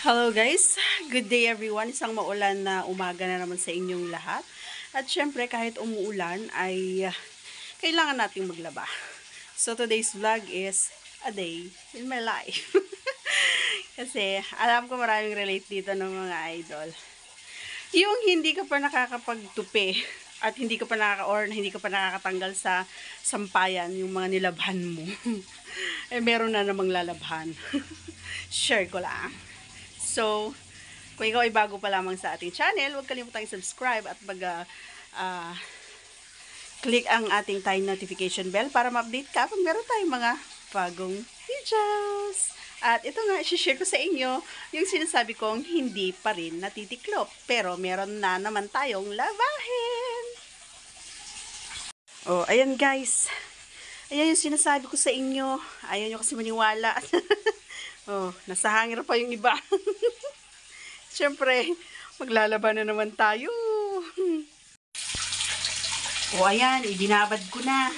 Hello guys, good day everyone. Isang maulan na umaga na naman sa inyong lahat. At syempre kahit umuulan ay kailangan nating maglaba. So today's vlog is a day in my life. Kasi alam ko maraming relate dito ng mga idol. Yung hindi ka pa nakakapagtupi at hindi ka pa hindi ka pa nakakatanggal sa sampayan yung mga nilabhan mo. Eh meron na namang lalabhan. Share ko lang. So, kung ikaw ay bago pa lamang sa ating channel, huwag kalimutang i-subscribe at click ang ating tiny notification bell para ma-update ka pag meron tayong mga bagong videos. At ito nga, i-share ko sa inyo yung sinasabi kong hindi pa rin natitiklop. Pero meron na naman tayong labahin. Oh, ayan guys. Ayan yung sinasabi ko sa inyo. Ayaw nyo kasi maniwala. Oh, nasa hangin pa yung iba. Siyempre, maglalaban na naman tayo. O ayan, ibinabad ko na.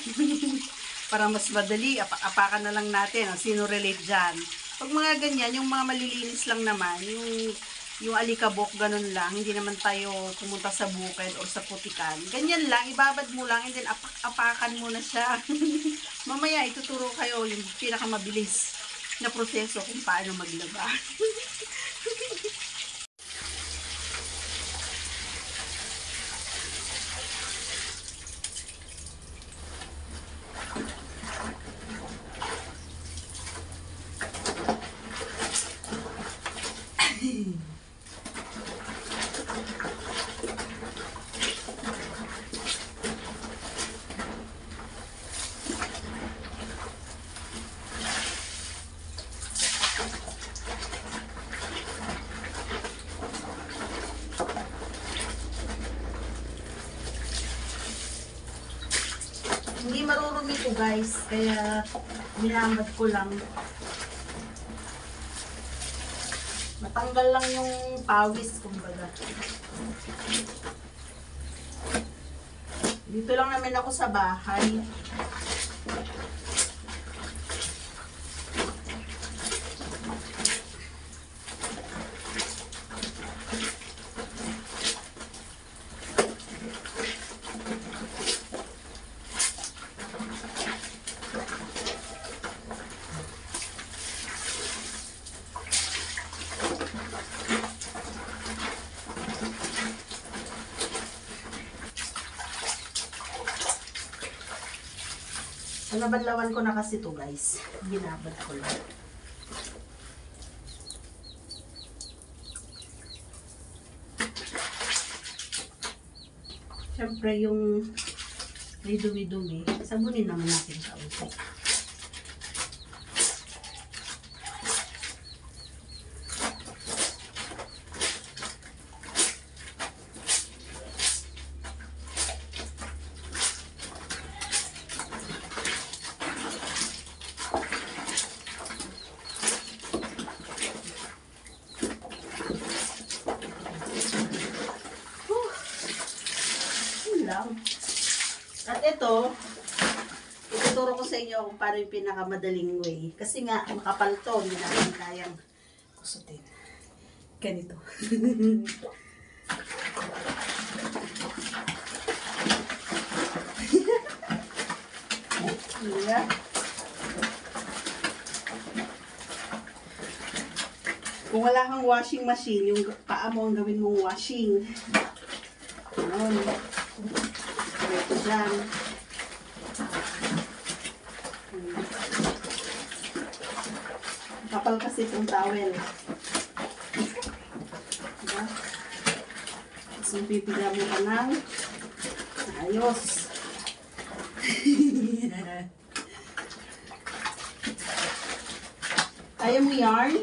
Para mas madali, apakan na lang natin. Sino relate dyan? Pag mga ganyan, yung mga malilinis lang naman, yung alikabok, ganun lang. Hindi naman tayo pumunta sa bukid o sa putikan. Ganyan lang, ibabad mo lang, and then apakan mo na siya. Mamaya, ituturo kayo yung pinakamabilis na proseso kung paano maglaba. Hindi marurumi ito guys, kaya minamad ko lang. Matanggal lang yung pawis, kumbaga. Dito lang naman ako sa bahay. Nabadlawan ko na kasi to guys. Binabad ko lang. Siyempre yung may dumi-dumi, sabunin naman natin sa uso. At ito, ituturo ko sa inyo kung paano yung pinakamadaling way. Kasi nga, makapal to, hindi natin kayang kusutin. Ganito. Yeah. Kung wala kang washing machine, yung paa mo ang gawin mong washing. Ano? Ito dyan. Kapal kasi itong towel. Diba? Tapos yung pipila mo ka ng ayos. Ayaw mo yarn?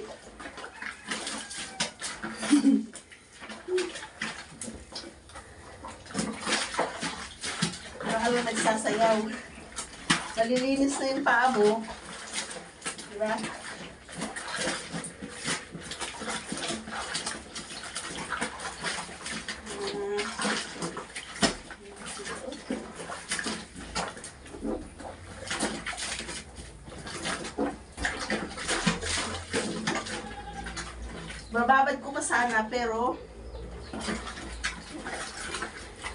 Ano nagsasayaw. Nalilinis na yung paa mo. Diba? Bababad ko pa sana, pero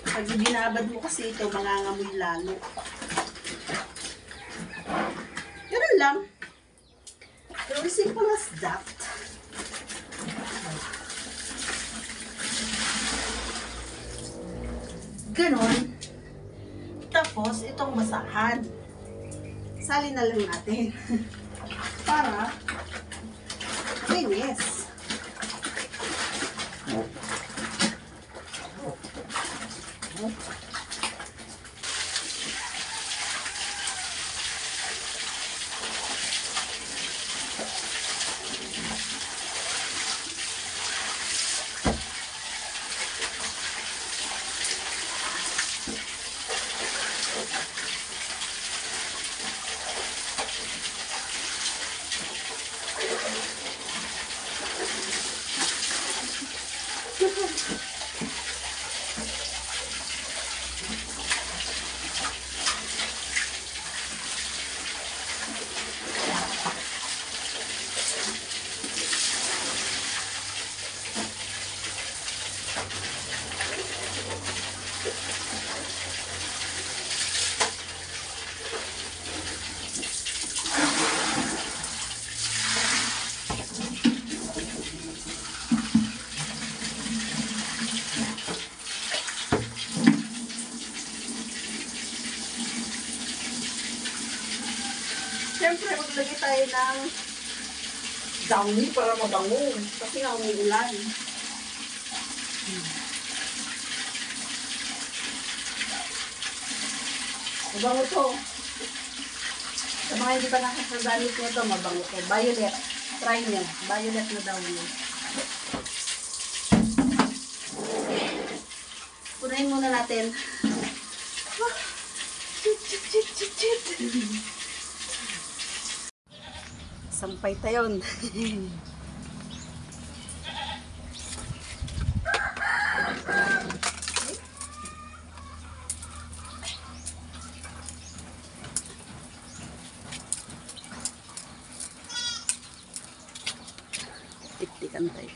pag binabad mo kasi ito, mangangamoy lalo. Ganun lang. Pero simple as that. Ganon. Tapos, itong basahan. Salin na lang natin. Para linis. Siyempre, maglagay tayo ng downy para mabango. Kasi nga umuulan. Mabango to. Sa mga hindi pa nakasagamit nito, mabango to. Violet. Try nyo. Violet na downy. Punahin muna natin. Chit. Sampay tayon. Tiktikan tayo.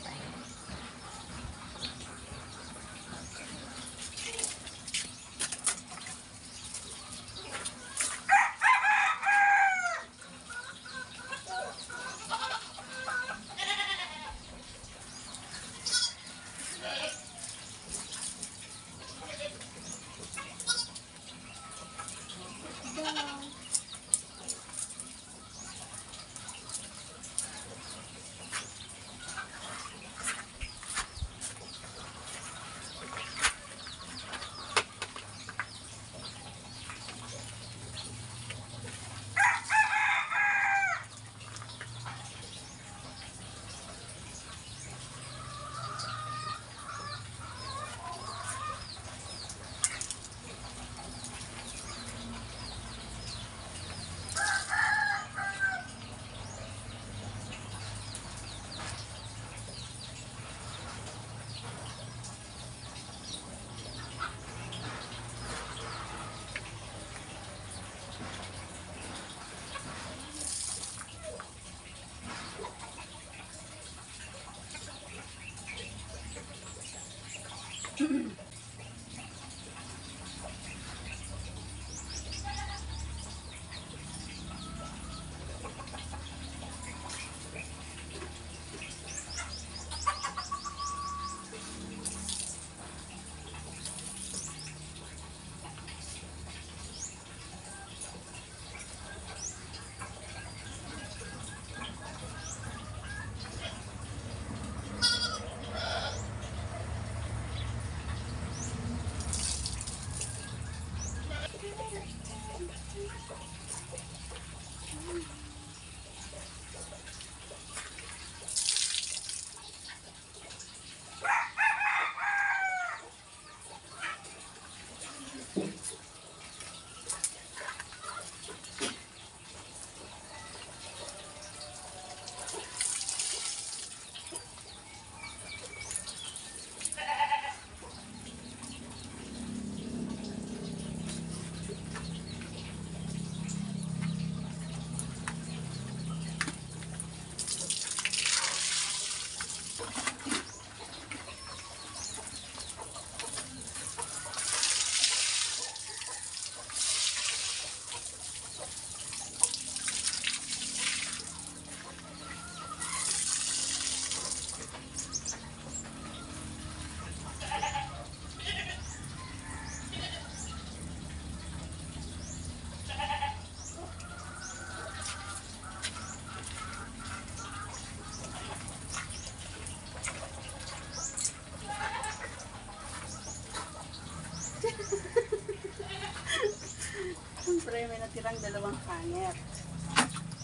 mainit.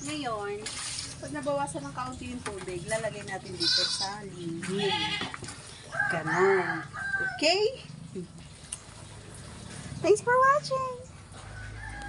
Ngayon, pag nabawasan ng kaunti yung tubig, lalagay natin dito sa lilim. Ganon. Okay? Thanks for watching!